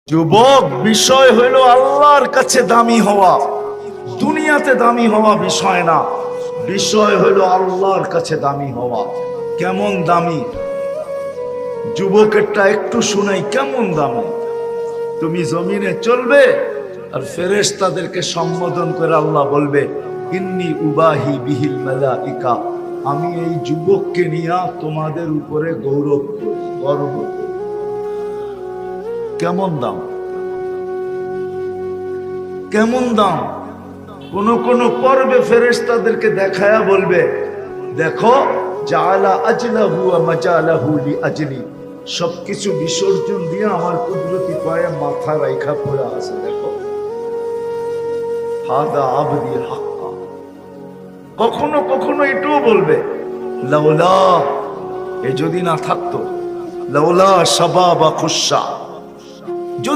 যুবক, বিষয় হইল আল্লাহর কাছে দামি হওয়া, দুনিয়াতে দামি হওয়া বিষয় না। বিষয় হইল আল্লাহর কাছে দামি হওয়া। কেমন দামি? যুবকেরটা একটু শুনাই, কেমন দামি? তুমি জমিনে চলবে আর ফেরেশতাদেরকে সম্বোধন করে আল্লাহ বলবে, ইন্নী উবাহি বিহিল মালাইকা, আমি এই যুবককে নিয়ে তোমাদের উপরে গৌরব করি, গর্ব করি। কেমন দাম, কেমন দাম! কোন কোন পর্বে ফেরেশতাদেরকে দেখায়া বলবে, দেখো জাআলা আজলাহু ওয়া মাজালাহু লিআজলি, সবকিছু বিসর্জন দিয়ে আমার কুদরতি পায়ে মাথা রাইখা পড়ে আছে। দেখো, হাদা আবদি হাক্কা। কখনো কখনো এটাও বলবে, লাউলা, এ যদি না থাকতো, লাউলা শাবাবা খুশা,